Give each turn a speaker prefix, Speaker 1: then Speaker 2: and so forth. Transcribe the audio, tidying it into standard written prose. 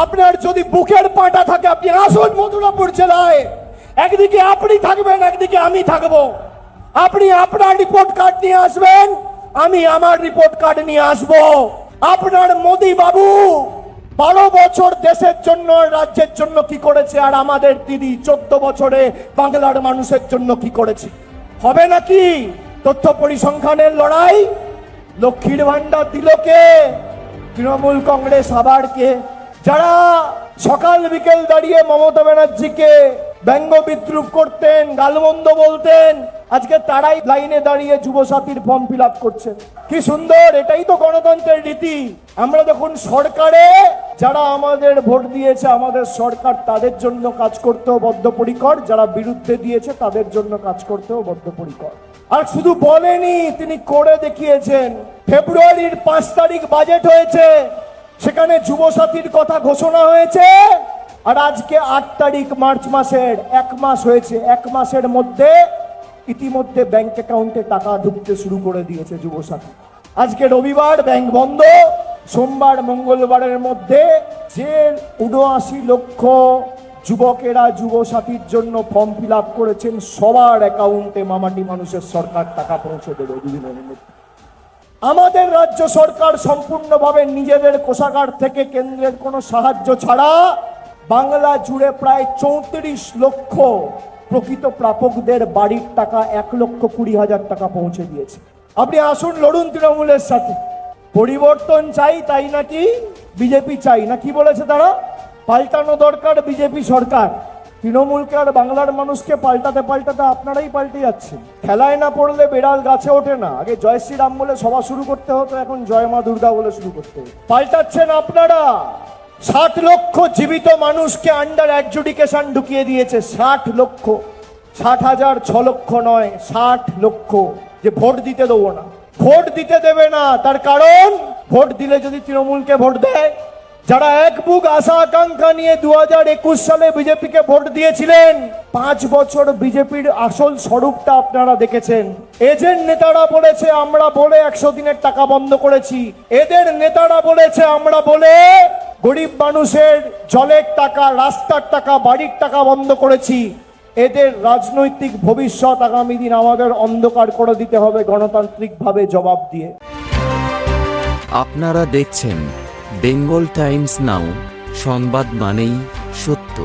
Speaker 1: আপনার যদি বুকের পাটা থাকে আপনি আসুন মথুরাপুর জেলায়। একদিকে আপনি থাকবেন, একদিকে আমি থাকবো। আপনি আপনার রিপোর্ট কার্ড নিয়ে আসবেন, আমি আমার রিপোর্ট কার্ড নিয়ে আসবো। আপনার মোদি বাবু 12 বছর দেশের জন্য রাজ্যের জন্য কি করেছে, আর আমাদের দিদি 14 বছরে বাংলার মানুষের জন্য কি করেছে? হবে নাকি তথ্য পরিসংখ্যানের লড়াই? লক্ষ্মীর ভান্ডার দিল কে? তৃণমূল কংগ্রেস। আবার কে? যারা সকাল বিকেল দাঁড়িয়ে মমতা ব্যানার্জিকে ব্যঙ্গ বিদ্রুপ করতেন, গালমন্দ বলতেন, আজকে তারাই লাইনে দাঁড়িয়ে যুবসাথীর ফর্ম ফিল আপ করছেন। কি সুন্দর! এটাই তো গণতন্ত্রের রীতি। আমরা যখন সরকারে, যারা আমাদের ভোট দিয়েছে, আমাদের সরকার, তাদের জন্য কাজ করতেও বদ্ধপরিকর, যারা বিরুদ্ধে দিয়েছে তাদের জন্য কাজ করতেও বদ্ধপরিকর। আর শুধু বলেনি, তিনি করে দেখিয়েছেন। ফেব্রুয়ারির 5 তারিখ বাজেট হয়েছে, সেখানে যুবসাথীর কথা ঘোষণা হয়েছে। আর আজকে 8 তারিখ মার্চ মাসের, 1 মাস হয়েছে। 1 মাসের মধ্যে ইতিমধ্যে ব্যাংক অ্যাকাউন্টে টাকা ঢুকতে শুরু করে দিয়েছে যুবসাথী। আজকে রবিবার, ব্যাংক বন্ধ। সোমবার মঙ্গলবারের মধ্যে যে 79 লক্ষ যুবকেরা যুবসাথীর জন্য ফর্ম ফিল আপ করেছেন, সবার অ্যাকাউন্টে মামাটি মানুষের সরকার টাকা পৌঁছে দেবে দুদিনের মধ্যে। আমাদের রাজ্য সরকার সম্পূর্ণভাবে নিজেদের কোষাগার থেকে কেন্দ্রের কোনো সাহায্য ছাড়া বাংলা জুড়ে প্রায় 34 লক্ষ প্রকৃত প্রাপকদের বাড়ির টাকা 1,20,000 টাকা পৌঁছে দিয়েছে। আপনি আসুন, লড়ুন তৃণমূলের সাথে। পরিবর্তন চাই, তাই নাকি বিজেপি চাই না? কি বলেছে তারা? পাল্টানো দরকার বিজেপি সরকার। তৃণমূলকে আর বাংলার মানুষকে পাল্টাতে পাল্টাতে আপনারাই পাল্টে যাচ্ছেন। খেলায় না পড়লে বেড়াল গাছে ওঠে না। আগে জয় শ্রীরাম বলে সভা শুরু করতে হতো, এখন জয় মা দুর্গা বলে শুরু করতে হবে। পাল্টাচ্ছেন আপনারা। 60 লক্ষ জীবিত মানুষকে আন্ডার অ্যাডজুডিকেশন ঢুকিয়ে দিয়েছে। 60 লক্ষ, 60,000, 6 লক্ষ নয়, 60 লক্ষ। যে ভোট দিতে দেবো না, ভোট দিতে দেবে না। তার কারণ, ভোট দিলে যদি তৃণমূলকে ভোট দেয়, যারা এক বুক আশা আকাঙ্ক্ষা নিয়ে 2021 সালে বিজেপিকে ভোট দিয়েছিলেন, 5 বছর বিজেপির আসল স্বরূপটা আপনারা দেখেছেন। এজেন্ট নেতারা বলেছে আমরা বলে 100 দিনের টাকা বন্ধ করেছি। এদের নেতারা বলেছে আমরা বলে গরিব মানুষের জলের টাকা, রাস্তার টাকা, বাড়ির টাকা বন্ধ করেছি। এদের রাজনৈতিক ভবিষ্যৎ আগামী দিন আমাদের অন্ধকার করে দিতে হবে গণতান্ত্রিকভাবে জবাব দিয়ে।
Speaker 2: আপনারা দেখছেন বেঙ্গল টাইমস নাও, সংবাদ মানেই সত্য।